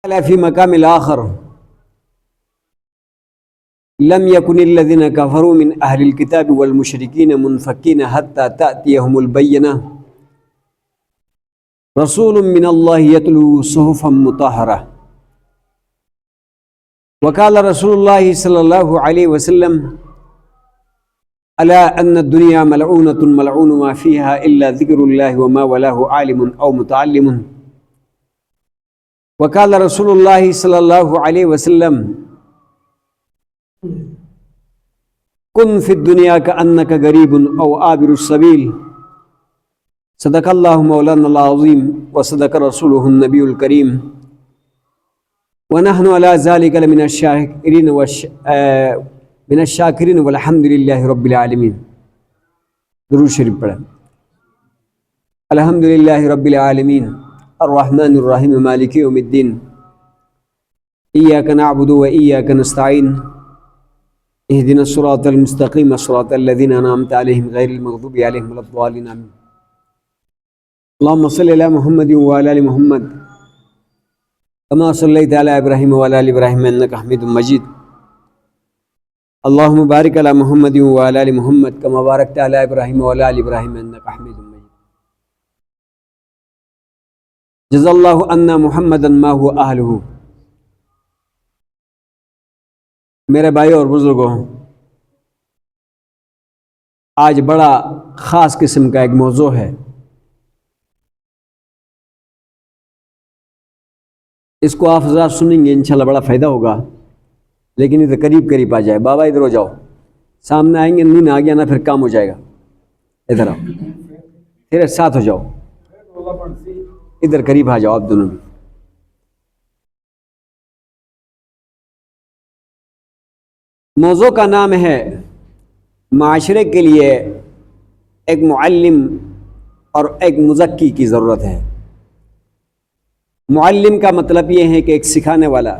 في مقام الآخر لم يكن الذين كفروا من أهل الكتاب والمشركين منفكين حتى تأتيهم البينة رسول من الله يتلو صحفا مطهرة وقال رسول الله صلى الله عليه وسلم ألا أن الدنيا ملعونة ملعون ما فيها إلا ذكر الله وما ولاه عالم أو متعلم وقال رسول الله صلى الله عليه وسلم كن في الدنيا كأنك غريب أو عابر السبيل صدق الله مولانا العظيم وصدق رسوله النبي الكريم ونحن على ذلك لمن الشاكرين والحمد لله رب العالمين. درود شریف پڑھیں. الحمد للہ رب العالمین الرحمن الرحیم مالک یوم الدین ایاک نعبد و ایاک نستعین اهدنا الصراط المستقیم صراط الذین انعمت علیہم غیر المغضوب علیہم ولا الضالین آمین. اللهم صل علی محمد وعلی آل محمد كما صلیت علی ابراہیم وعلی آل ابراہیم انک حمید مجید. اللهم بارک علی محمد وعلی آل محمد كما بارکت علی ابراہیم وعلی آل ابراہیم انک حمید مجید. جزا اللہ عنا محمدا ما هو اہلہ. میرے بھائیوں اور بزرگوں، آج بڑا خاص قسم کا ایک موضوع ہے. اس کو آپ حضرات سنیں گے انشاءاللہ بڑا فائدہ ہوگا، لیکن ادھر قریب قریب آ جائے. بابا ادھر ہو جاؤ، سامنے آئیں گے نیند آ گیا نا پھر کام ہو جائے گا. ادھر آؤ، پھر ساتھ ہو جاؤ، ادھر قریب آ جاؤ آپ دونوں بھی. موضوع کا نام ہے معاشرے کے لیے ایک معلم اور ایک مزکی کی ضرورت ہے. معلم کا مطلب یہ ہے کہ ایک سکھانے والا،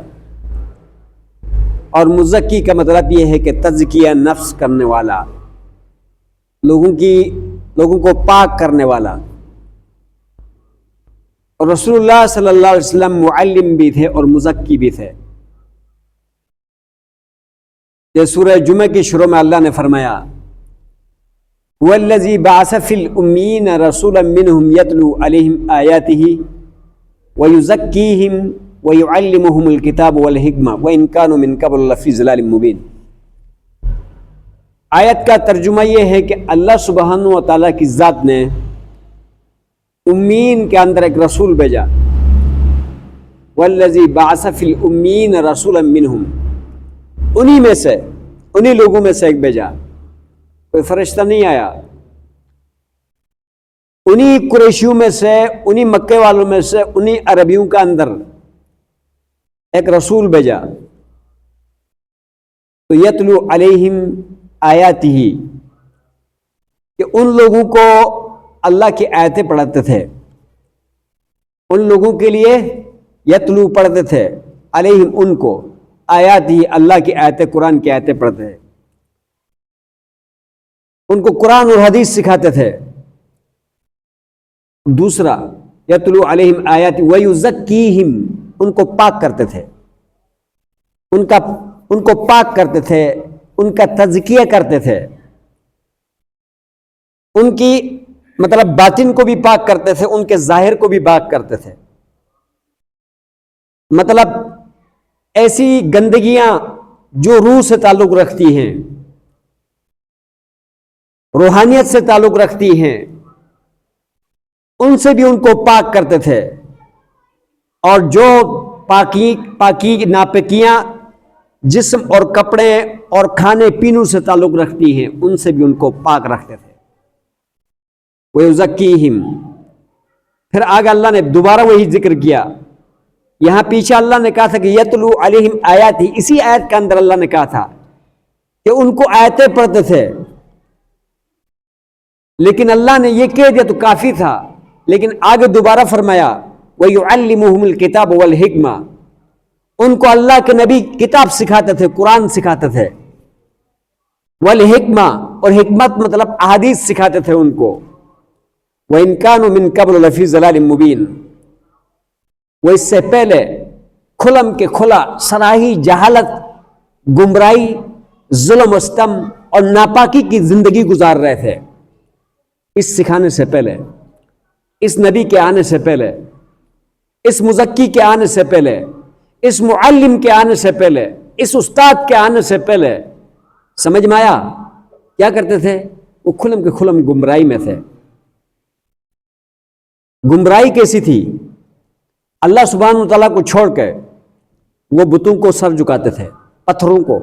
اور مزکی کا مطلب یہ ہے کہ تزکیہ نفس کرنے والا، لوگوں کو پاک کرنے والا. اور رسول اللہ صلی اللہ علیہ وسلم معلم بھی تھے اور مزکی بھی تھے. یہ سورہ جمعہ کی شروع میں اللہ نے فرمایا هو الذی بعث فی الامین رسولا منہم یتلو علیہم آیاتہ ویزکیہم ویعلمہم الکتاب والحکمہ وان کانوا من قبل لفی ضلال مبین. آیت کا ترجمہ یہ ہے کہ اللہ سبحانہ و تعالیٰ کی ذات نے امین کے اندر ایک رسول بھیجا. والذی بعث فی الامین رسولا منہم، انہی لوگوں میں سے ایک بھیجا. کوئی فرشتہ نہیں آیا. انہی قریشیوں میں سے، انہی مکے والوں میں سے، انہی عربیوں کا اندر ایک رسول بھیجا. تو یتلو علیہم آیاتہ، کہ ان لوگوں کو اللہ کی آیتیں پڑھاتے تھے. ان لوگوں کے لیے یتلو پڑھتے تھے، علیہم ان کو، آیات ہی اللہ کی آیتیں، قرآن کی آیتیں پڑھتے تھے. ان کو قرآن اور حدیث سکھاتے تھے. دوسرا یتلو علیہم آیات ویزکیہم، ان کو پاک کرتے تھے، ان کو پاک کرتے تھے، ان کا تزکیہ کرتے تھے. ان کی مطلب باطن کو بھی پاک کرتے تھے، ان کے ظاہر کو بھی پاک کرتے تھے. مطلب ایسی گندگیاں جو روح سے تعلق رکھتی ہیں، روحانیت سے تعلق رکھتی ہیں، ان سے بھی ان کو پاک کرتے تھے. اور جو پاکی ناپاکیاں جسم اور کپڑے اور کھانے پینوں سے تعلق رکھتی ہیں، ان سے بھی ان کو پاک رکھتے تھے. وَيُزَكِّيهِمْ. پھر آگے اللہ نے دوبارہ وہی ذکر کیا. یہاں پیچھے اللہ نے کہا تھا کہ یتلو علیہم آیات ہی، اسی آیت کے اندر اللہ نے کہا تھا کہ ان کو آیتیں پڑھتے تھے. لیکن اللہ نے یہ کہہ دیا تو کافی تھا، لیکن آگے دوبارہ فرمایا وَيُعَلِّمُهُمُ الْكِتَابَ وَالْحِكْمَةَ. ان کو اللہ کے نبی کتاب سکھاتے تھے، قرآن سکھاتے تھے. والحکمہ، اور حکمت مطلب احادیث سکھاتے تھے ان کو. وَإِن كَانُوا مِن قَبْلُ لَفِي ضَلَالٍ مُبِينٍ. وہ اس سے پہلے کھلم کے کھلا سراہی جہالت، گمراہی، ظلم و ستم اور ناپاکی کی زندگی گزار رہے تھے۔ اس سکھانے سے پہلے، اس نبی کے آنے سے پہلے، اس مزکی کے آنے سے پہلے، اس معلم کے آنے سے پہلے، اس استاد کے آنے سے پہلے، سمجھ میں آیا کیا کرتے تھے؟ وہ کھلم کے کھلم گمراہی میں تھے۔ گمراہی کیسی تھی؟ اللہ سبحانہ وتعالیٰ کو چھوڑ کے وہ بتوں کو سر جھکاتے تھے، پتھروں کو۔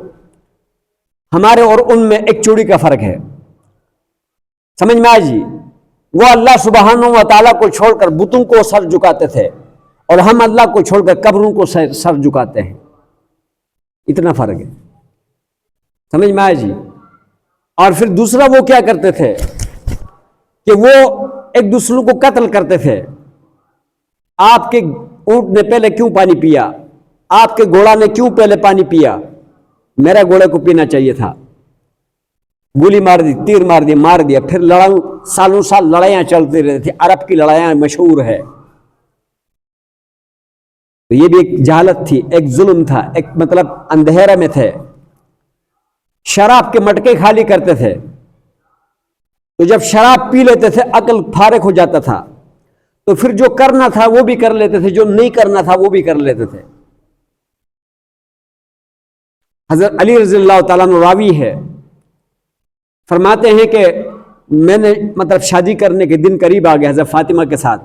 ہمارے اور ان میں ایک چوڑی کا فرق ہے، سمجھ میں آئی جی؟ وہ اللہ سبحانہ وتعالیٰ کو چھوڑ کر بتوں کو سر جھکاتے تھے، اور ہم اللہ کو چھوڑ کر قبروں کو سر جھکاتے ہیں۔ اتنا فرق ہے، سمجھ میں آئی جی؟ اور پھر دوسرا وہ کیا کرتے تھے کہ وہ ایک دوسروں کو قتل کرتے تھے۔ آپ کے اونٹ نے پہلے کیوں پانی پیا؟ آپ کے گھوڑا نے کیوں پہلے پانی پیا؟ میرا گھوڑے کو پینا چاہیے تھا۔ گولی مار دی، تیر مار دیا، مار دیا، پھر سالوں سال لڑائیاں چلتی رہتی تھی۔ عرب کی لڑائیاں مشہور ہے۔ تو یہ بھی ایک جہالت تھی، ایک ظلم تھا، ایک مطلب اندھیرے میں تھے۔ شراب کے مٹکے خالی کرتے تھے، تو جب شراب پی لیتے تھے عقل فارغ ہو جاتا تھا، تو پھر جو کرنا تھا وہ بھی کر لیتے تھے، جو نہیں کرنا تھا وہ بھی کر لیتے تھے۔ حضرت علی رضی اللہ تعالیٰ عنہ راوی ہے، فرماتے ہیں کہ میں نے مطلب شادی کرنے کے دن قریب آ گیا حضرت فاطمہ کے ساتھ،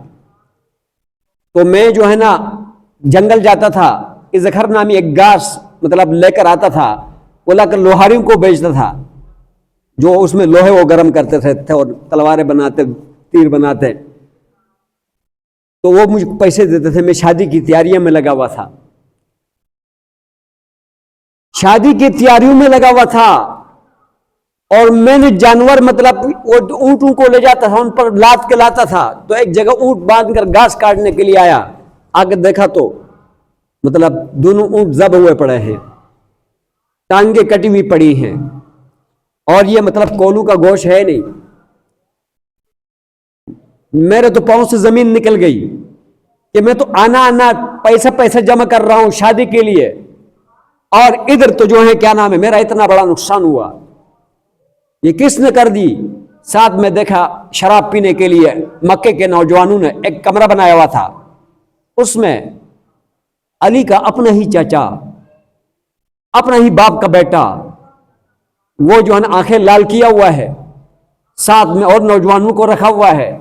تو میں جو ہے نا جنگل جاتا تھا، زخر نامی ایک گھاس مطلب لے کر آتا تھا، وہ لا کر لوہاریوں کو بیچتا تھا، جو اس میں لوہے وہ گرم کرتے تھے اور تلواریں بناتے، تیر بناتے، تو وہ مجھے پیسے دیتے تھے۔ میں شادی کی تیاریوں میں لگا ہوا تھا، شادی کی تیاریوں میں لگا ہوا تھا، اور میں نے جانور مطلب اونٹوں کو لے جاتا تھا، ان پر لاد کے لاتا تھا، تو ایک جگہ اونٹ باندھ کر گھاس کاٹنے کے لیے آیا، آ کے دیکھا تو مطلب دونوں اونٹ ذبح ہوئے پڑے ہیں، ٹانگیں کٹی ہوئی پڑی ہیں، اور یہ مطلب کولو کا گوشت ہے نہیں۔ میرے تو پاؤں سے زمین نکل گئی کہ میں تو آنا پیسہ جمع کر رہا ہوں شادی کے لیے، اور ادھر تو جو ہے کیا نام ہے میرا اتنا بڑا نقصان ہوا۔ یہ کس نے کر دی؟ ساتھ میں دیکھا شراب پینے کے لیے مکے کے نوجوانوں نے ایک کمرہ بنایا ہوا تھا، اس میں علی کا اپنا ہی چچا، اپنا ہی باپ کا بیٹا، وہ جو ہے نا آنکھیں لال کیا ہوا ہے، ساتھ میں اور نوجوانوں کو رکھا ہوا ہے،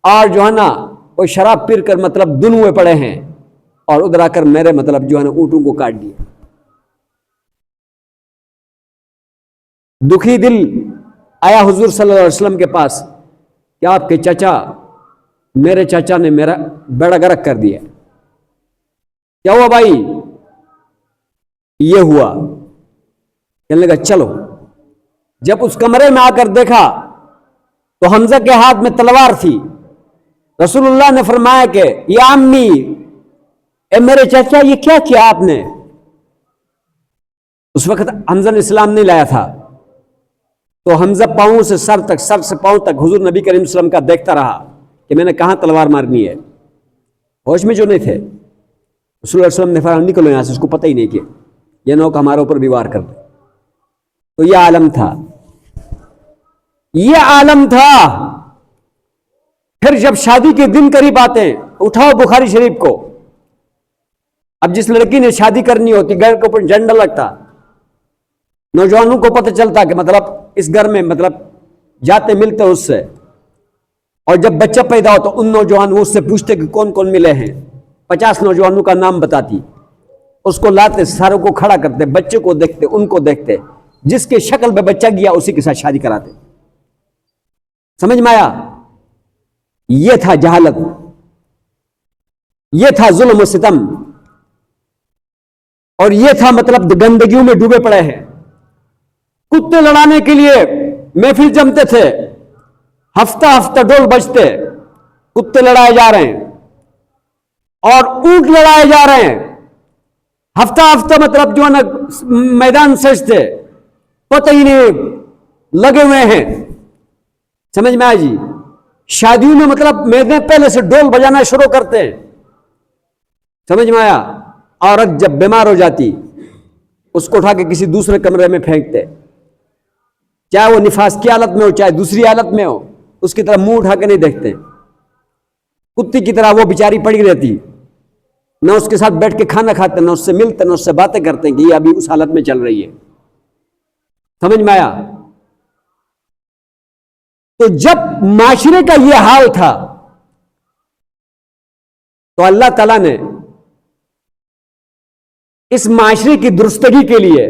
اور جو ہے نا وہ شراب پیر کر مطلب دن ہوئے پڑے ہیں، اور ادھر آ کر میرے مطلب جو ہے نا اونٹوں کو کاٹ دیا۔ دکھی دل آیا حضور صلی اللہ علیہ وسلم کے پاس کہ آپ کے چچا، میرے چچا نے میرا بیڑا غرق کر دیا۔ کیا ہوا بھائی؟ یہ ہوا۔ کہنے لگا چلو۔ جب اس کمرے میں آ کر دیکھا تو حمزہ کے ہاتھ میں تلوار تھی۔ رسول اللہ نے فرمایا کہ یا امی، اے میرے چچا، یہ کیا کیا آپ نے؟ اس وقت حمزہ نے اسلام نہیں لایا تھا، تو حمزہ پاؤں سے سر تک، سر سے پاؤں تک حضور نبی کریم صلی اللہ علیہ وسلم کا دیکھتا رہا کہ میں نے کہاں تلوار مارنی ہے۔ ہوش میں جو نہیں تھے، رسول اللہ علیہ وسلم نے فرمایا نکلو یہاں سے، اس کو پتہ ہی نہیں کہ یہ نو کہ ہمارے اوپر بھی وار کر دے۔ تو یہ عالم تھا، یہ عالم تھا۔ پھر جب شادی کے دن قریب آتے ہیں، اٹھاؤ بخاری شریف کو، اب جس لڑکی نے شادی کرنی ہوتی گھر کے اوپر جھنڈا لگتا، نوجوانوں کو پتہ چلتا کہ مطلب اس گھر میں مطلب جاتے ملتے اس سے، اور جب بچہ پیدا ہو تو ان نوجوان وہ اس سے پوچھتے کہ کون کون ملے ہیں، 50 نوجوانوں کا نام بتاتی، اس کو لاتے، ساروں کو کھڑا کرتے، بچے کو دیکھتے، ان کو دیکھتے، جس کے شکل میں بچہ گیا اسی کے ساتھ شادی کراتے۔ سمجھ میں آیا؟ یہ تھا جہالت، یہ تھا ظلم و ستم، اور یہ تھا مطلب گندگیوں میں ڈوبے پڑے ہیں۔ کتے لڑانے کے لیے محفل جمتے تھے، ہفتہ ہفتہ ڈول بجتے، کتے لڑائے جا رہے ہیں اور اونٹ لڑائے جا رہے ہیں، ہفتہ ہفتہ مطلب جو ہے نا میدان سجتے، پتہ ہی نہیں لگے ہوئے ہیں۔ سمجھ میں آئے جی؟ شادیوں میں مطلب میدان پہلے سے ڈول بجانا شروع کرتے ہیں۔ سمجھ میں آیا؟ عورت جب بیمار ہو جاتی اس کو اٹھا کے کسی دوسرے کمرے میں پھینکتے، چاہے وہ نفاس کی حالت میں ہو چاہے دوسری حالت میں ہو، اس کی طرف منہ اٹھا کے نہیں دیکھتے، کتی کی طرح وہ بیچاری پڑی رہتی، نہ اس کے ساتھ بیٹھ کے کھانا کھاتے، نہ اس سے ملتے، نہ اس سے باتیں کرتے کہ یہ ابھی اس حالت میں چل رہی ہے۔ سمجھ میں آیا؟ تو جب معاشرے کا یہ حال تھا تو اللہ تعالیٰ نے اس معاشرے کی درستگی کے لیے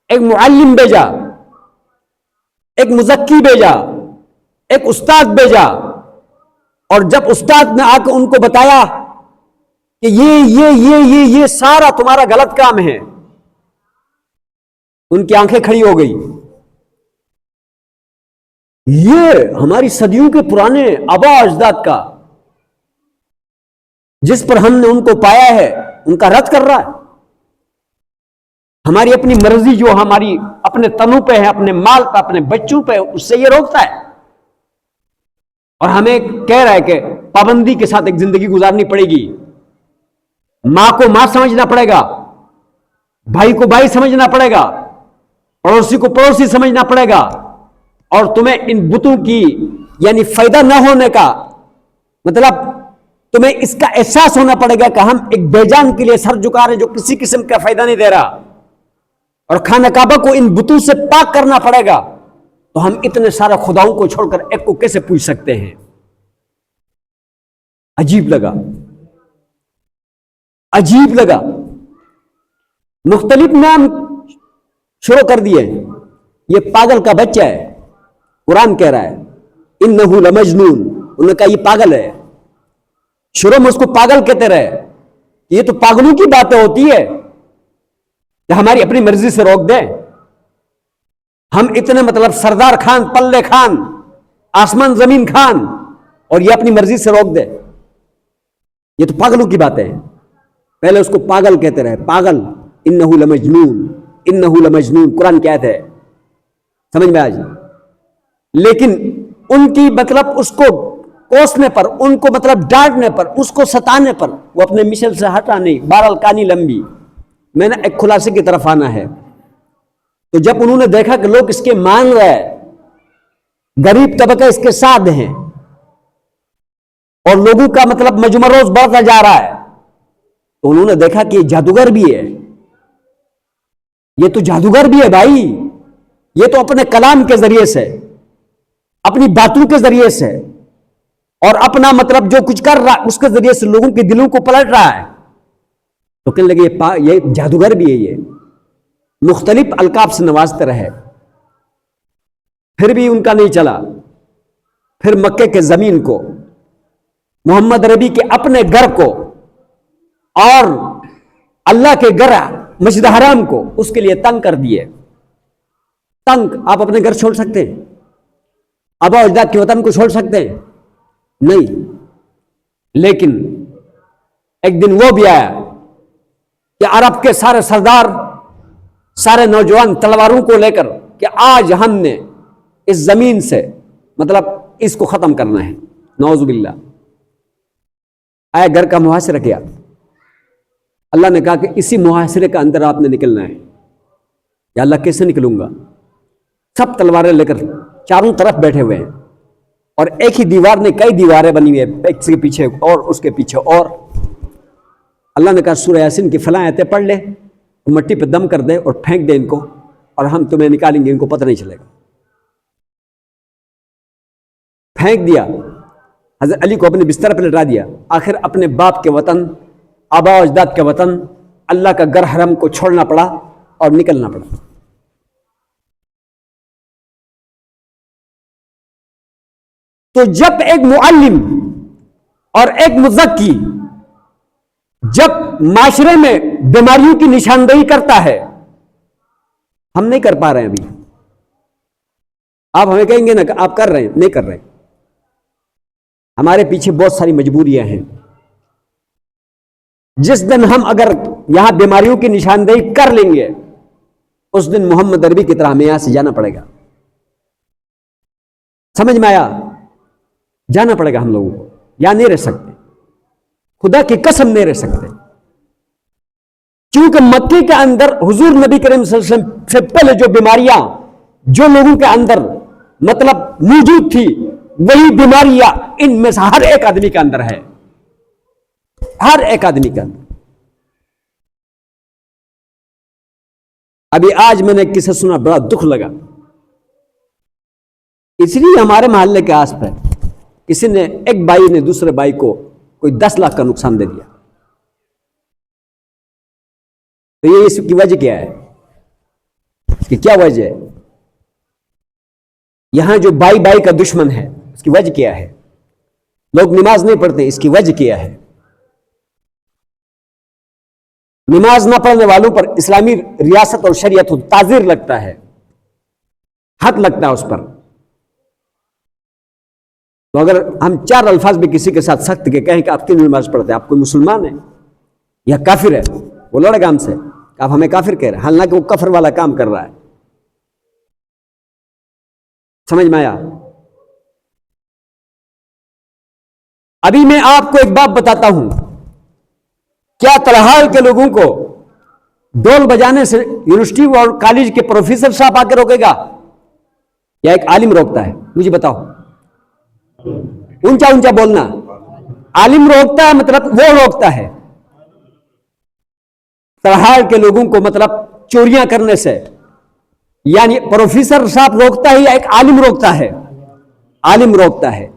ایک معلم بھیجا، ایک مزکی بھیجا، ایک استاد بھیجا، اور جب استاد نے آ کے ان کو بتایا کہ یہ سارا تمہارا غلط کام ہے، ان کی آنکھیں کھڑی ہو گئی۔ یہ ہماری صدیوں کے پرانے آباء اجداد کا، جس پر ہم نے ان کو پایا ہے، ان کا رد کر رہا ہے۔ ہماری اپنی مرضی جو ہماری اپنے تنوں پہ ہے، اپنے مال پہ، اپنے بچوں پہ، اس سے یہ روکتا ہے، اور ہمیں کہہ رہا ہے کہ پابندی کے ساتھ ایک زندگی گزارنی پڑے گی، ماں کو ماں سمجھنا پڑے گا، بھائی کو بھائی سمجھنا پڑے گا، پڑوسی کو پڑوسی سمجھنا پڑے گا، اور تمہیں ان بتوں کی یعنی فائدہ نہ ہونے کا مطلب تمہیں اس کا احساس ہونا پڑے گا کہ ہم ایک بے جان کے لیے سر جھکا رہے ہیں جو کسی قسم کا فائدہ نہیں دے رہا، اور خانہ کعبہ کو ان بتوں سے پاک کرنا پڑے گا۔ تو ہم اتنے سارے خداؤں کو چھوڑ کر ایک کو کیسے پوچھ سکتے ہیں؟ عجیب لگا، عجیب لگا، مختلف نام شروع کر دیے۔ یہ پاگل کا بچہ ہے، قرآن کہہ رہا ہے انہ لمجنون، انہوں نے کہا یہ پاگل ہے، شروع میں اس کو پاگل کہتے رہے۔ یہ تو پاگلوں کی باتیں ہوتی ہے کہ ہماری اپنی مرضی سے روک دیں، ہم اتنے مطلب سردار خان، پلے خان، آسمان زمین خان، اور یہ اپنی مرضی سے روک دے، یہ تو پاگلوں کی باتیں ہیں۔ پہلے اس کو پاگل کہتے رہے، پاگل، انہ لمجنون، انہ لمجنون، قرآن کی آیت ہے، سمجھ میں آ جائے۔ لیکن ان کی مطلب اس کو کوسنے پر، ان کو مطلب ڈانٹنے پر، اس کو ستانے پر وہ اپنے مشن سے ہٹا نہیں۔ بہرحال کہانی لمبی، میں نے ایک خلاصے کی طرف آنا ہے۔ تو جب انہوں نے دیکھا کہ لوگ اس کے مان رہے، غریب طبقہ اس کے ساتھ ہیں، اور لوگوں کا مطلب مجمع روز بڑھتا جا رہا ہے، تو انہوں نے دیکھا کہ یہ جادوگر بھی ہے، یہ تو جادوگر بھی ہے بھائی، یہ تو اپنے کلام کے ذریعے سے، اپنی باتوں کے ذریعے سے، اور اپنا مطلب جو کچھ کر رہا ہے اس کے ذریعے سے لوگوں کے دلوں کو پلٹ رہا ہے۔ تو کہنے لگے یہ جادوگر بھی ہے، یہ مختلف القاب سے نوازتے رہے، پھر بھی ان کا نہیں چلا۔ پھر مکے کے زمین کو، محمد عربی کے اپنے گھر کو، اور اللہ کے گھر مسجد حرام کو اس کے لیے تنگ کر دیے۔ تنگ، آپ اپنے گھر چھوڑ سکتے ہیں؟ آبا اجداد کے وطن کو چھوڑ سکتے ہیں؟ نہیں۔ لیکن ایک دن وہ بھی آیا کہ عرب کے سارے سردار، سارے نوجوان تلواروں کو لے کر کہ آج ہم نے اس زمین سے مطلب اس کو ختم کرنا ہے، نعوذ باللہ۔ آیا گھر کا محاصرہ کیا، اللہ نے کہا کہ اسی محاصرے کا اندر آپ نے نکلنا ہے۔ یا اللہ کیسے نکلوں گا؟ سب تلواریں لے کر چاروں طرف بیٹھے ہوئے ہیں، اور ایک ہی دیوار نے کئی دیواریں بنی ہوئی ہیں، ایک کے پیچھے اور اس کے پیچھے اور۔ اللہ نے کہا سورہ یاسین کی فلاں آیتیں پڑھ لے، مٹی پہ دم کر دے اور پھینک دے ان کو، اور ہم تمہیں نکالیں گے، ان کو پتہ نہیں چلے گا۔ پھینک دیا، حضرت علی کو اپنے بستر پہ لٹا دیا۔ آخر اپنے باپ کے وطن، آبا و اجداد کے وطن، اللہ کا گھر حرم کو چھوڑنا پڑا اور نکلنا پڑا۔ تو جب ایک معلم اور ایک مزکی جب معاشرے میں بیماریوں کی نشاندہی کرتا ہے، ہم نہیں کر پا رہے ہیں ابھی۔ آپ ہمیں کہیں گے نا کہ آپ کر رہے ہیں، نہیں کر رہے، ہمارے پیچھے بہت ساری مجبوریاں ہیں۔ جس دن ہم اگر یہاں بیماریوں کی نشاندہی کر لیں گے، اس دن محمد عربی کی طرح ہمیں یہاں سے جانا پڑے گا۔ سمجھ میں آیا؟ جانا پڑے گا ہم لوگوں کو، یہاں نہیں رہ سکتے، خدا کی قسم نہیں رہ سکتے۔ کیونکہ مکے کے اندر حضور نبی کریم صلی اللہ علیہ وسلم سے پہلے جو بیماریاں جو لوگوں کے اندر مطلب موجود تھی، وہی بیماریاں ان میں سے ہر ایک آدمی کے اندر ہے، ہر ایک آدمی کے اندر۔ ابھی آج میں نے ایک قصہ سنا، بڑا دکھ لگا، اس لیے ہمارے محلے کے آس پاس کسی نے، ایک بھائی نے دوسرے بھائی کو کوئی 10 لاکھ کا نقصان دے دیا۔ تو یہ اس کی وجہ کیا ہے؟ اس کی کیا وجہ ہے؟ یہاں جو بھائی بھائی کا دشمن ہے، اس کی وجہ کیا ہے؟ لوگ نماز نہیں پڑھتے، اس کی وجہ کیا ہے؟ نماز نہ پڑھنے والوں پر اسلامی ریاست اور شریعت تعزیر لگتا ہے، حق لگتا ہے اس پر۔ تو اگر ہم 4 الفاظ بھی کسی کے ساتھ سخت کے کہیں کہ آپ کیوں نماز پڑھتے ہیں، آپ کوئی مسلمان ہے یا کافر ہے، وہ لڑے گا ہم سے، آپ ہمیں کافر کہہ رہے ہیں، حالانکہ وہ کفر والا کام کر رہا ہے۔ سمجھ میں آیا؟ ابھی میں آپ کو ایک بات بتاتا ہوں، کیا تلہاڑ کے لوگوں کو ڈول بجانے سے یونیورسٹی اور کالج کے پروفیسر صاحب آ کے روکے گا یا ایک عالم روکتا ہے؟ مجھے بتاؤ، اونچا اونچا بولنا۔ عالم روکتا ہے، مطلب وہ روکتا ہے تلہاڑ کے لوگوں کو مطلب چوریاں کرنے سے، یعنی پروفیسر صاحب روکتا ہے یا ایک عالم روکتا ہے؟ عالم روکتا ہے۔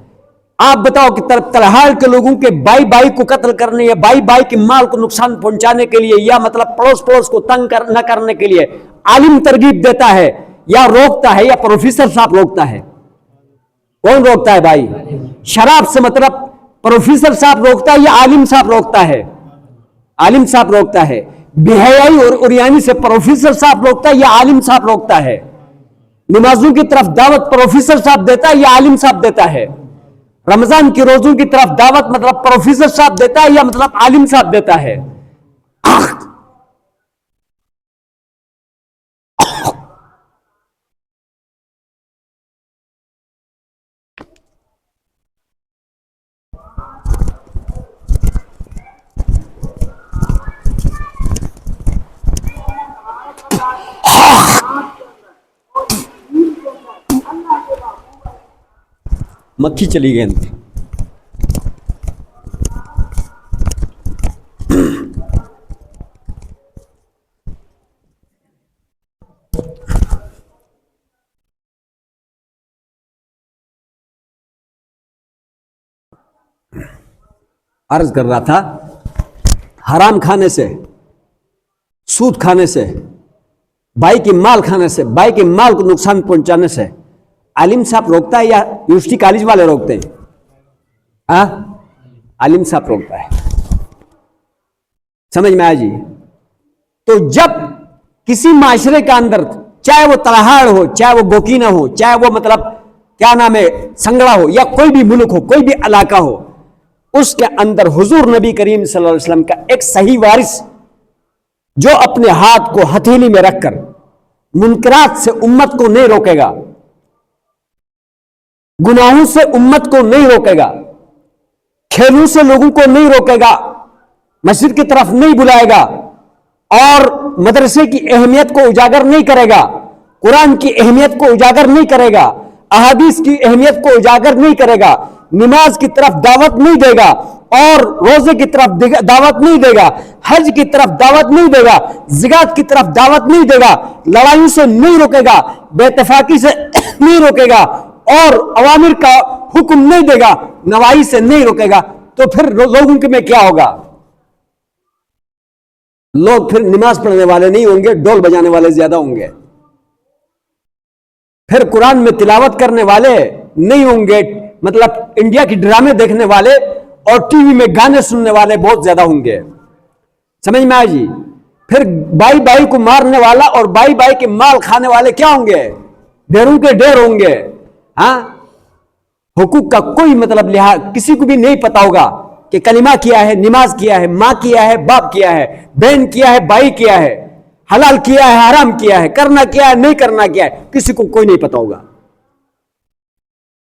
آپ بتاؤ کہ تلہاڑ کے لوگوں کے بھائی بھائی کو قتل کرنے یا بھائی بھائی کے مال کو نقصان پہنچانے کے لیے یا مطلب پڑوس پڑوس کو تنگ نہ کرنے کے لیے عالم ترغیب دیتا ہے یا روکتا ہے یا پروفیسر صاحب روکتا ہے؟ کون روکتا ہے بھائی؟ شراب سے مطلب پروفیسر صاحب روکتا ہے یا عالم صاحب روکتا ہے؟ عالم صاحب روکتا ہے۔ بے حیائی اور عریانی سے پروفیسر صاحب روکتا ہے یا عالم صاحب روکتا ہے؟ نمازوں کی طرف دعوت پروفیسر صاحب دیتا ہے یا عالم صاحب دیتا ہے؟ رمضان کی روزوں کی طرف دعوت مطلب پروفیسر صاحب دیتا ہے یا مطلب عالم صاحب دیتا ہے؟ مکھی چلی گئی اندر۔ عرض کر رہا تھا، حرام کھانے سے، سود کھانے سے، بھائی کے مال کھانے سے، بھائی کے مال کو نقصان پہنچانے سے عالم صاحب روکتا ہے یا یونیورسٹی کالج والے روکتے ہیں؟ عالم صاحب روکتا ہے۔ سمجھ میں آیا جی؟ تو جب کسی معاشرے کے اندر، چاہے وہ تلہاڑ ہو، چاہے وہ بوکینا ہو، چاہے وہ مطلب کیا نام ہے سنگڑا ہو، یا کوئی بھی ملک ہو، کوئی بھی علاقہ ہو، اس کے اندر حضور نبی کریم صلی اللہ علیہ وسلم کا ایک صحیح وارث جو اپنے ہاتھ کو ہتھیلی میں رکھ کر منکرات سے امت کو نہیں روکے گا، گناہوں سے امت کو نہیں روکے گا، کھیلوں سے لوگوں کو نہیں روکے گا، مسجد کی طرف نہیں بلائے گا، اور مدرسے کی اہمیت کو اجاگر نہیں کرے گا، قرآن کی اہمیت کو اجاگر نہیں کرے گا، احادیث کی اہمیت کو اجاگر نہیں کرے گا، نماز کی طرف دعوت نہیں دے گا، اور روزے کی طرف دعوت نہیں دے گا، حج کی طرف دعوت نہیں دے گا، زکات کی طرف دعوت نہیں دے گا، لڑائیوں سے نہیں روکے گا، بے اتفاقی سے نہیں روکے گا، اور اوامر کا حکم نہیں دے گا، نواہی سے نہیں روکے گا، تو پھر لوگوں کے میں کیا ہوگا؟ لوگ پھر نماز پڑھنے والے نہیں ہوں گے، ڈول بجانے والے زیادہ ہوں گے، پھر قرآن میں تلاوت کرنے والے نہیں ہوں گے، مطلب انڈیا کی ڈرامے دیکھنے والے اور ٹی وی میں گانے سننے والے بہت زیادہ ہوں گے۔ سمجھ میں آئے جی؟ پھر بھائی بھائی کو مارنے والا اور بھائی بھائی کے مال کھانے والے کیا ہوں گے؟ ڈھیروں کے ڈھیر ہوں گے۔ ہاں، حقوق کا کوئی مطلب لحاظ کسی کو بھی نہیں پتا ہوگا کہ کلمہ کیا ہے، نماز کیا ہے، ماں کیا ہے، باپ کیا ہے، بہن کیا ہے، بھائی کیا ہے، حلال کیا ہے، حرام کیا ہے، کرنا کیا ہے، نہیں کرنا کیا ہے، کسی کو کوئی نہیں پتا ہوگا۔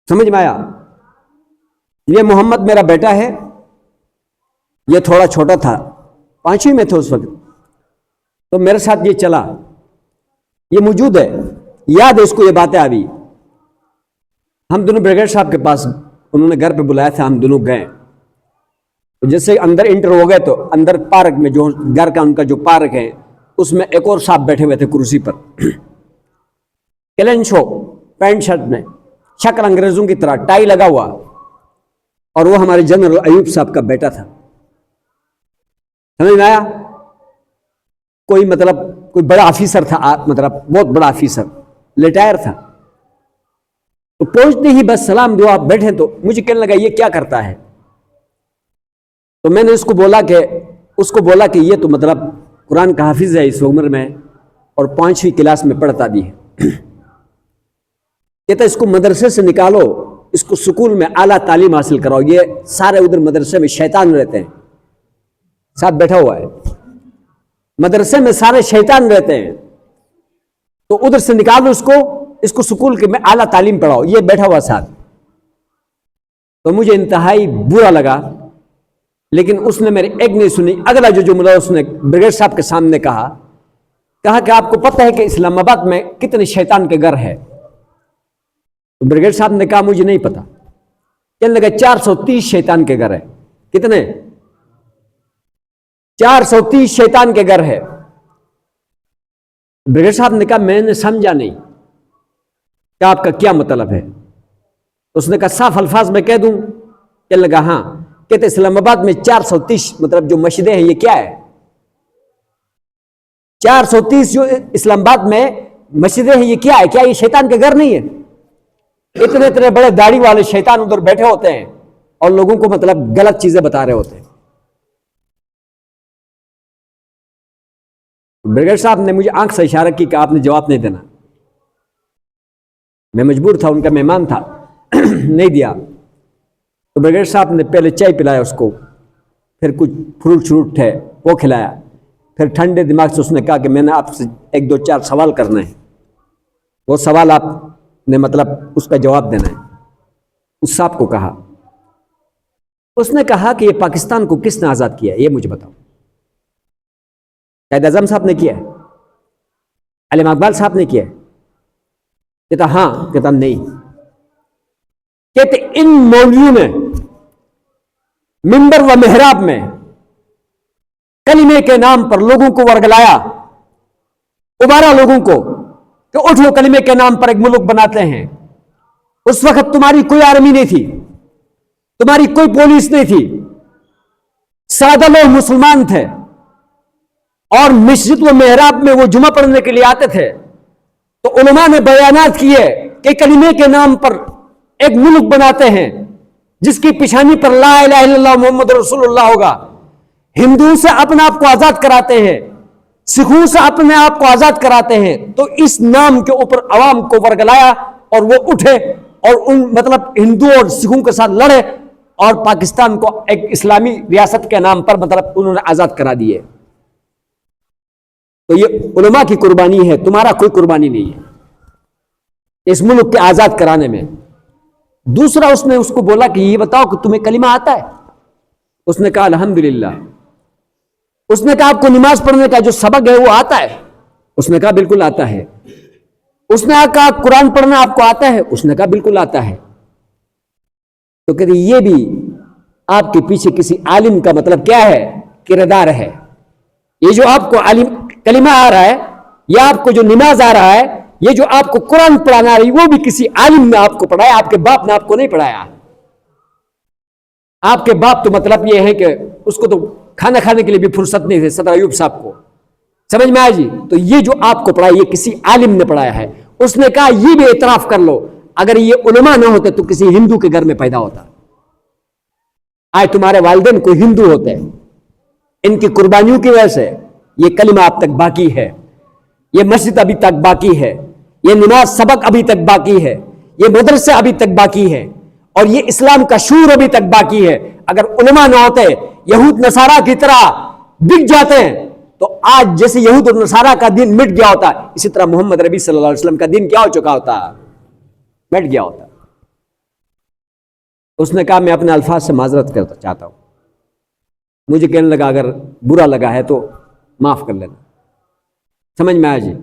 سمجھ میں آیا؟ یہ محمد میرا بیٹا ہے، یہ تھوڑا چھوٹا تھا، 5ویں میں تھے اس وقت، تو میرے ساتھ یہ چلا، یہ موجود ہے، یاد ہے اس کو یہ باتیں ابھی. ہم دونوں بریگیڈ صاحب کے پاس، انہوں نے گھر پہ بلایا تھا، ہم دونوں گئے. جیسے اندر انٹر ہو گئے تو اندر پارک میں، جو گھر کا ان کا جو پارک ہے، اس میں ایک اور صاحب بیٹھے ہوئے تھے کرسی پر، کلین شو پینٹ شرٹ میں، شکل انگریزوں کی طرح، ٹائی لگا ہوا، اور وہ ہمارے جنرل ایوب صاحب کا بیٹا تھا. سمجھ میں آیا؟ کوئی مطلب کوئی بڑا آفیسر تھا، مطلب بہت بڑا آفیسر، ریٹائر تھا. تو پہنچتے ہی بس سلام دعا بیٹھے، تو مجھے کہنے لگا یہ کیا کرتا ہے؟ تو میں نے اس کو بولا کہ یہ تو مطلب قرآن کا حافظ ہے اس عمر میں، اور 5ویں کلاس میں پڑھتا بھی ہے. کہتا اس کو مدرسے سے نکالو، اس کو سکول میں اعلیٰ تعلیم حاصل کراؤ، یہ سارے ادھر مدرسے میں شیطان رہتے ہیں. ساتھ بیٹھا ہوا ہے، مدرسے میں سارے شیطان رہتے ہیں، تو ادھر سے نکالو اس کو سکول کے میں اعلیٰ تعلیم پڑھاؤ. یہ بیٹھا ہوا ساتھ. تو مجھے انتہائی برا لگا، لیکن اس نے میرے ایک نہیں سنی. اگلا جو جملہ اس نے بریگیڈ صاحب کے سامنے کہا کہ آپ کو پتہ ہے کہ اسلام آباد میں کتنے شیطان کے گھر ہے؟ تو بریگیڈ صاحب نے کہا مجھے نہیں پتا. کہنے لگا 430 شیطان کے گھر ہے. کتنے؟ 430 شیطان کے گھر ہے. بریگیڈ صاحب نے کہا میں نے سمجھا نہیں کہ آپ کا کیا مطلب ہے. اس نے کہا صاف الفاظ میں کہہ دوں؟ کہنے لگا ہاں. کہتے اسلام آباد میں 430 مطلب جو مسجدیں ہیں یہ کیا ہے؟ 430 جو اسلام آباد میں مسجدیں ہیں یہ کیا ہے؟ کیا یہ شیطان کے گھر نہیں ہے؟ اتنے اتنے بڑے داڑھی والے شیطان ادھر بیٹھے ہوتے ہیں اور لوگوں کو مطلب غلط چیزیں بتا رہے ہوتے ہیں. بریگیڈ صاحب نے مجھے آنکھ سے اشارہ کی کہ آپ نے جواب نہیں دینا. میں مجبور تھا، ان کا مہمان تھا، نہیں دیا. تو بریگیڈ صاحب نے پہلے چائے پلایا اس کو، پھر کچھ فروٹ شروٹ ہے وہ کھلایا، پھر ٹھنڈے دماغ سے اس نے کہا کہ میں نے آپ سے 1-2-4 سوال کرنا ہے، وہ سوال آپ نے مطلب اس کا جواب دینا ہے. اس صاحب کو کہا، اس نے کہا کہ یہ پاکستان کو کس نے آزاد کیا ہے یہ مجھے بتاؤ. قائد اعظم صاحب نے کیا ہے؟ علامہ اقبال صاحب نے کیا ہے؟ کہتا ہاں. کہتا نہیں. کہتے ان مولویوں نے منبر و محراب میں کلمے کے نام پر لوگوں کو ورگلایا، ابارا لوگوں کو کہ اٹھو کلمے کے نام پر ایک ملک بناتے ہیں. اس وقت تمہاری کوئی آرمی نہیں تھی، تمہاری کوئی پولیس نہیں تھی، سادہ لوگ مسلمان تھے، اور مسجد و محراب میں وہ جمعہ پڑھنے کے لیے آتے تھے. تو علماء نے بیانات کیے کہ کلمے کے نام پر ایک ملک بناتے ہیں جس کی پیشانی پر لا الہ الا اللہ محمد رسول اللہ ہوگا. ہندوؤں سے اپنے آپ کو آزاد کراتے ہیں، سکھوں سے اپنے آپ کو آزاد کراتے ہیں. تو اس نام کے اوپر عوام کو ورگلایا اور وہ اٹھے اور ان مطلب ہندو اور سکھوں کے ساتھ لڑے اور پاکستان کو ایک اسلامی ریاست کے نام پر مطلب انہوں نے آزاد کرا دیے. تو یہ علماء کی قربانی ہے، تمہارا کوئی قربانی نہیں ہے اس ملک کے آزاد کرانے میں. دوسرا اس نے اس کو بولا کہ یہ بتاؤ کہ تمہیں کلمہ آتا ہے؟ اس نے کہا الحمدللہ. اس نے کہا آپ کو نماز پڑھنے کا جو سبق ہے وہ آتا ہے؟ اس نے کہا بالکل آتا ہے. اس نے کہا قرآن پڑھنا آپ کو آتا ہے؟ اس نے کہا بالکل آتا ہے. تو کہتے یہ بھی آپ کے پیچھے کسی عالم کا مطلب کیا ہے؟ کردار ہے. یہ جو آپ کو عالم کلمہ آ رہا ہے یا آپ کو جو نماز آ رہا ہے، یہ جو آپ کو قرآن پڑھانا آ رہی وہ بھی کسی عالم نے آپ کو پڑھایا، آپ کے باپ نے آپ کو نہیں پڑھایا. آپ کے باپ تو مطلب یہ ہے کہ اس کو تو کھانا کھانے کے لیے بھی فرصت نہیں تھی صدر ایوب صاحب کو. سمجھ میں آیا جی؟ تو یہ جو آپ کو پڑھایا یہ کسی عالم نے پڑھایا ہے. اس نے کہا یہ بھی اعتراف کر لو اگر یہ علماء نہ ہوتے تو کسی ہندو کے گھر میں پیدا ہوتا. آج تمہارے والدین کوئی ہندو ہوتے ہیں، ان کی قربانیوں کی وجہ سے یہ کلمہ اب تک باقی ہے، یہ مسجد ابھی تک باقی ہے، یہ نماز سبق ابھی تک باقی ہے، یہ مدرسے ابھی تک باقی ہے، اور یہ اسلام کا شعور ابھی تک باقی ہے. اگر علماء نہ ہوتے، یہود نصارہ کی طرح بک جاتے ہیں تو آج جیسے یہود اور نصارہ کا دین مٹ گیا ہوتا، اسی طرح محمد ربی صلی اللہ علیہ وسلم کا دین کیا ہو چکا ہوتا؟ مٹ گیا ہوتا. اس نے کہا میں اپنے الفاظ سے معذرت کرنا چاہتا ہوں. مجھے کہنے لگا اگر برا لگا ہے تو معاف کر لینا. سمجھ میں آیا جی؟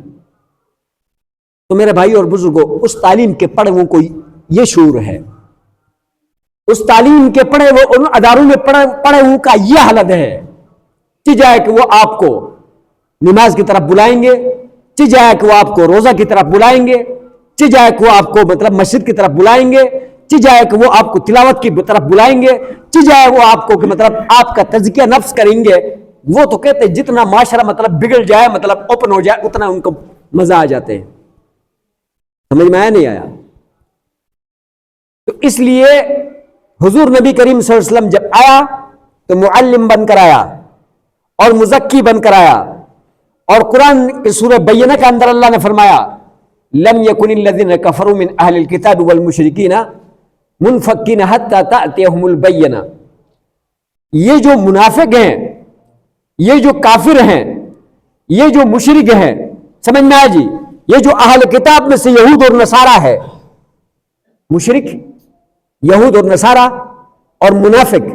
تو میرے بھائی اور بزرگوں، اس تعلیم کے پڑھے وہ کوئی یہ شعور ہے، اس تعلیم کے پڑھے وہ ان اداروں میں پڑھے وہ کا یہ حالت ہے کہ جائے کہ وہ آپ کو نماز کی طرف بلائیں گے، چی جائے کہ وہ آپ کو روزہ کی طرف بلائیں گے، چی جائے کہ وہ آپ کو مطلب مسجد کی طرف بلائیں گے، چی جائے کہ وہ آپ کو تلاوت کی طرف بلائیں گے، چی جائے وہ آپ کو کہ مطلب آپ کا تزکیہ نفس کریں گے۔ وہ تو کہتے ہیں جتنا معاشرہ مطلب بگڑ جائے، مطلب اوپن ہو جائے، اتنا ان کو مزہ آ جاتے ہیں۔ سمجھ میں آیا نہیں آیا؟ تو اس لیے حضور نبی کریم صلی اللہ علیہ وسلم جب آیا تو معلم بن کر آیا اور مزکی بن کر آیا، اور قرآن کی سورہ بینہ کے اندر اللہ نے فرمایا لم یکن الذین کفروا من اہل الکتاب والمشرکین منفکین حتی تأتیہم البینہ۔ یہ جو منافق ہیں، یہ جو کافر ہیں، یہ جو مشرک ہیں، سمجھ میں آیا جی؟ یہ جو اہل کتاب میں سے یہود اور نصارہ ہے، مشرک، یہود اور نصارہ اور منافق،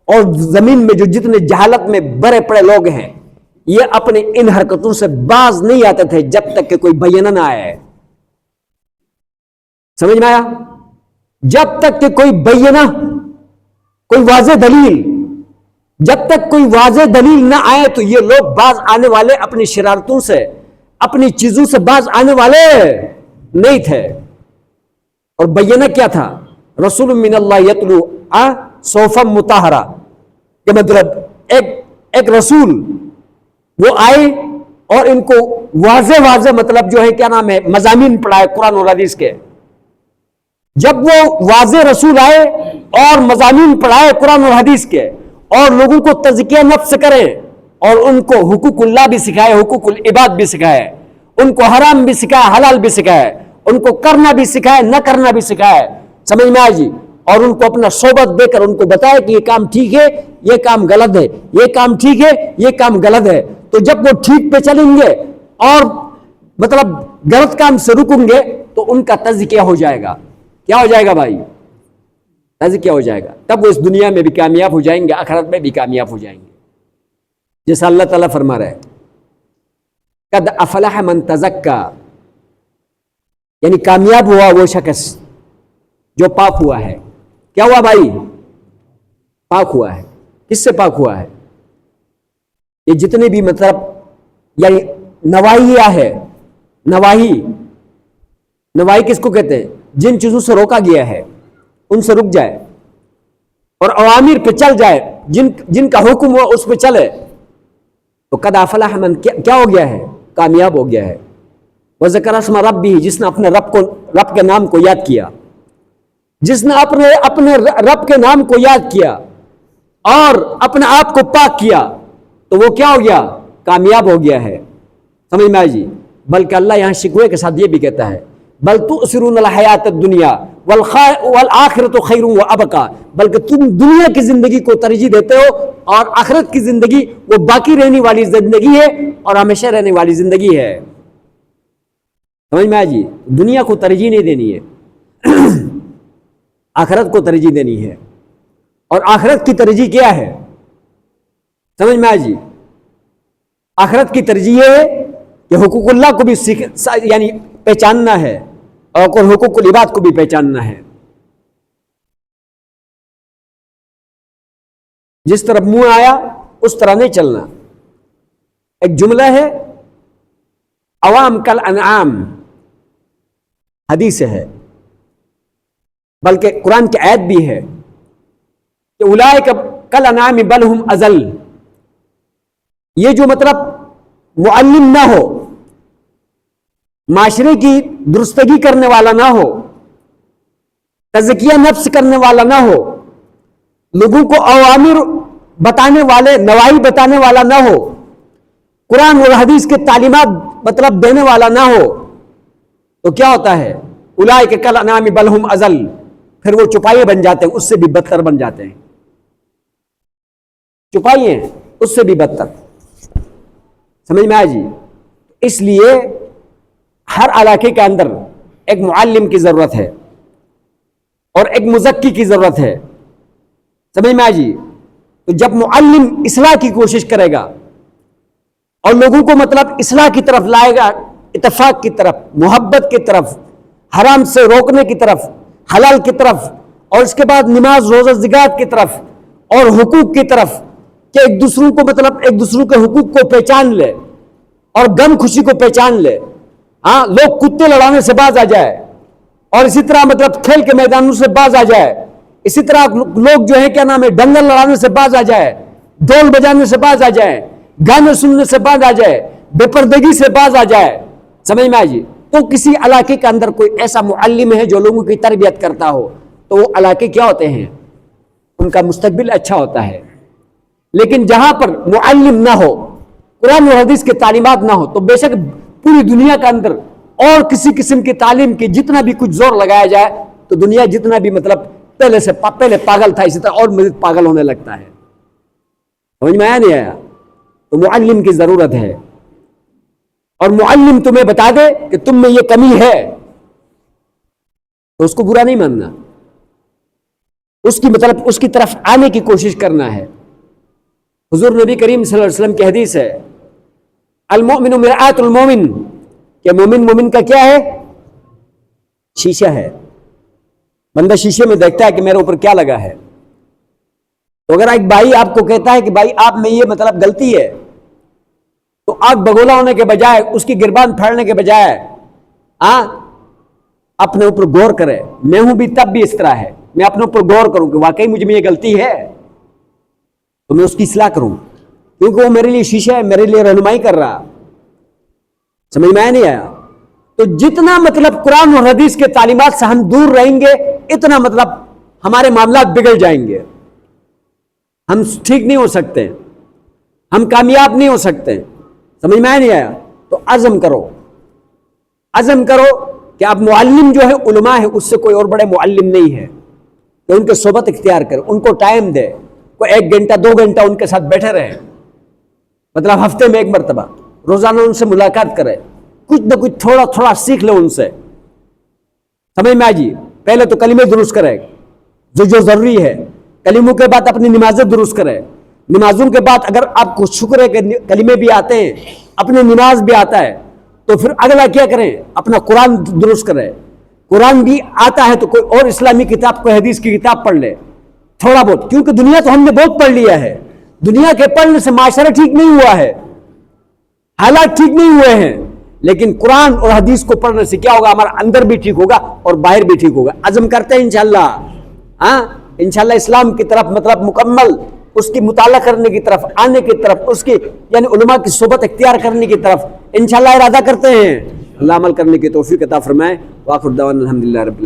اور زمین میں جو جتنے جہالت میں بڑے پڑے لوگ ہیں، یہ اپنے ان حرکتوں سے باز نہیں آتے تھے جب تک کہ کوئی بینہ نہ آئے۔ سمجھ میں آیا؟ جب تک کہ کوئی بینہ، کوئی واضح دلیل، جب تک کوئی واضح دلیل نہ آئے تو یہ لوگ باز آنے والے، اپنی شرارتوں سے، اپنی چیزوں سے باز آنے والے نہیں تھے۔ اور بینہ کیا تھا؟ رسول من اللہ یتلو صحفا مطہرہ، کہ مطلب ایک رسول وہ آئے اور ان کو واضح مطلب جو ہے کیا نام ہے مضامین پڑھائے قرآن اور حدیث کے۔ جب وہ واضح رسول آئے اور مضامین پڑھائے قرآن اور حدیث کے، اور لوگوں کو تزکیہ نفس کرے، اور ان کو حقوق اللہ بھی سکھائے، حقوق العباد بھی سکھائے، ان کو حرام بھی سکھائے، حلال بھی سکھائے، ان کو کرنا بھی سکھائے، نہ کرنا بھی سکھائے، سمجھ میں آئے جی؟ اور ان کو اپنا صحبت دے کر ان کو بتائے کہ یہ کام ٹھیک ہے، یہ کام غلط ہے، یہ کام ٹھیک ہے، یہ کام غلط ہے۔ تو جب وہ ٹھیک پہ چلیں گے اور مطلب غلط کام سے رکیں گے تو ان کا تزکیہ ہو جائے گا۔ کیا ہو جائے گا بھائی؟ تزکیہ ہو جائے گا۔ تب وہ اس دنیا میں بھی کامیاب ہو جائیں گے، آخرت میں بھی کامیاب ہو جائیں گے، جیسا اللہ تعالیٰ فرما رہا ہے قد افلح من تزکا، یعنی کامیاب ہوا وہ شخص جو پاک ہوا ہے۔ کیا ہوا بھائی؟ پاک ہوا ہے۔ کس سے پاک ہوا ہے؟ یہ جتنے بھی مطلب یعنی نواہیہ ہے، نواہی کس کو کہتے ہیں؟ جن چیزوں سے روکا گیا ہے ان سے رک جائے اور اوامر پہ چل جائے، جن کا حکم ہو اس پہ چلے تو قد افلح من، کیا ہو گیا ہے؟ کامیاب ہو گیا ہے۔ وذکر اسم ربہ، جس نے اپنے رب کے نام کو یاد کیا، جس نے اپنے رب کے نام کو یاد کیا اور اپنے آپ کو پاک کیا تو وہ کیا ہو گیا؟ کامیاب ہو گیا ہے۔ سمجھ میں آئی جی؟ بلکہ اللہ یہاں شکوے کے ساتھ یہ بھی کہتا ہے بل تؤثرون الحیات الدنیا والآخرۃ خیر وابقی، بلکہ تم دنیا کی زندگی کو ترجیح دیتے ہو اور آخرت کی زندگی وہ باقی رہنے والی زندگی ہے اور ہمیشہ رہنے والی زندگی ہے۔ سمجھ میں آئی جی؟ دنیا کو ترجیح نہیں دینی ہے، آخرت کو ترجیح دینی ہے۔ اور آخرت کی ترجیح کیا ہے؟ سمجھ میں آئی جی؟ آخرت کی ترجیح ہے کہ حقوق اللہ کو بھی یعنی پہچاننا ہے اور حقوق العباد کو بھی پہچاننا ہے۔ جس طرف منہ آیا اس طرح نہیں چلنا۔ ایک جملہ ہے عوام کل انعام، حدیث ہے، بلکہ قرآن کی آیت بھی ہے کہ اولئک کل انعام بل ہم اضل۔ یہ جو مطلب معلم نہ ہو، معاشرے کی درستگی کرنے والا نہ ہو، تزکیہ نفس کرنے والا نہ ہو، لوگوں کو اوامر بتانے والے، نواہی بتانے والا نہ ہو، قرآن اور حدیث کے تعلیمات مطلب دینے والا نہ ہو، تو کیا ہوتا ہے؟ اولئک کل انعام بل ہم اضل، پھر وہ چپائے بن جاتے ہیں، اس سے بھی بدتر بن جاتے ہیں۔ چپائیے اس سے بھی بدتر۔ سمجھ میں آئے جی؟ اس لیے ہر علاقے کے اندر ایک معلم کی ضرورت ہے اور ایک مزکی کی ضرورت ہے۔ سمجھ میں آئے جی؟ تو جب معلم اصلاح کی کوشش کرے گا اور لوگوں کو مطلب اصلاح کی طرف لائے گا، اتفاق کی طرف، محبت کی طرف، حرام سے روکنے کی طرف، حلال کی طرف، اور اس کے بعد نماز روزہ زکات کی طرف، اور حقوق کی طرف کہ ایک دوسروں کو مطلب ایک دوسروں کے حقوق کو پہچان لے اور غم خوشی کو پہچان لے. ہاں، لوگ کتے لڑانے سے باز آ جائے، اور اسی طرح مطلب کھیل کے میدانوں سے باز آ جائے. اسی طرح لوگ جو ہے کیا نام ہے ڈنگل لڑانے سے باز آ جائے، ڈول بجانے سے باز آ جائے، گانے سننے سے باز آ جائے، بے پردگی سے باز آ جائے. سمجھ میں آئی؟ تو کسی علاقے کے اندر کوئی ایسا معلم ہے جو لوگوں کی تربیت کرتا ہو، تو وہ علاقے کیا ہوتے ہیں؟ ان کا مستقبل اچھا ہوتا ہے. لیکن جہاں پر معلم نہ ہو، قرآن اور حدیث کی تعلیمات نہ ہو، تو بے شک پوری دنیا کے اندر اور کسی قسم کی تعلیم کی جتنا بھی کچھ زور لگایا جائے تو دنیا جتنا بھی مطلب پہلے پاگل تھا، اسی طرح اور مزید پاگل ہونے لگتا ہے. سمجھ میں آیا نہیں آیا؟ تو معلم کی ضرورت ہے، اور معلم تمہیں بتا دے کہ تم میں یہ کمی ہے تو اس کو برا نہیں ماننا، اس کی مطلب اس کی طرف آنے کی کوشش کرنا ہے. حضور نبی کریم صلی اللہ علیہ وسلم کی حدیث ہے، المؤمن مرآۃ المؤمن، کہ مومن کا کیا ہے؟ شیشہ ہے. بندہ شیشے میں دیکھتا ہے کہ میرے اوپر کیا لگا ہے. تو اگر ایک بھائی آپ کو کہتا ہے کہ بھائی آپ میں یہ مطلب غلطی ہے، تو آگ بگولا ہونے کے بجائے، اس کی گربان پھاڑنے کے بجائے اپنے اوپر غور کرے. میں ہوں بھی تب بھی اس طرح ہے، میں اپنے اوپر غور کروں کہ واقعی مجھ میں یہ غلطی ہے تو میں اس کی اصلاح کروں، کیونکہ وہ میرے لیے شیشہ ہے، میرے لیے رہنمائی کر رہا. سمجھ میں نہیں آیا؟ تو جتنا مطلب قرآن اور حدیث کے تعلیمات سے ہم دور رہیں گے، اتنا مطلب ہمارے معاملات بگڑ جائیں گے، ہم ٹھیک نہیں ہو سکتے، ہم کامیاب نہیں ہو سکتے. سمجھ میں نہیں آیا؟ تو عزم کرو کہ آپ معلم جو ہے علماء ہے، اس سے کوئی اور بڑے معلم نہیں ہے، کہ ان کے صحبت اختیار کرے، ان کو ٹائم دے، کوئی 1 گھنٹہ 2 گھنٹہ ان کے ساتھ بیٹھے رہے، مطلب ہفتے میں 1 مرتبہ روزانہ ان سے ملاقات کرے، کچھ نہ کچھ تھوڑا سیکھ لے ان سے. سمجھ میں آجی؟ پہلے تو کلمے درست کرے جو ضروری ہے، کلموں کے بعد اپنی نمازیں درست کرے، نمازوں کے بعد اگر آپ کو شکر ہے کہ کلمے بھی آتے ہیں، اپنے نماز بھی آتا ہے، تو پھر اگلا کیا کریں؟ اپنا قرآن درست کرے. قرآن بھی آتا ہے تو کوئی اور اسلامی کتاب، کوئی حدیث کی کتاب پڑھ لے تھوڑا بہت، کیونکہ دنیا تو ہم نے بہت پڑھ لیا ہے. دنیا کے پڑھنے سے معاشرہ ٹھیک نہیں ہوا ہے، حالات ٹھیک نہیں ہوئے ہیں، لیکن قرآن اور حدیث کو پڑھنے سے کیا ہوگا؟ ہمارا اندر بھی ٹھیک ہوگا اور باہر بھی ٹھیک ہوگا. عزم کرتے ہیں انشاءاللہ، انشاءاللہ اسلام کی طرف مطلب مکمل اس کی مطالعہ کرنے کی طرف آنے کی طرف، اس کی یعنی علماء کی صحبت اختیار کرنے کی طرف انشاءاللہ ارادہ کرتے ہیں. اللہ عمل کرنے کی توفیق عطا فرمائے. وآخر دعوانا الحمدللہ رب العالمین.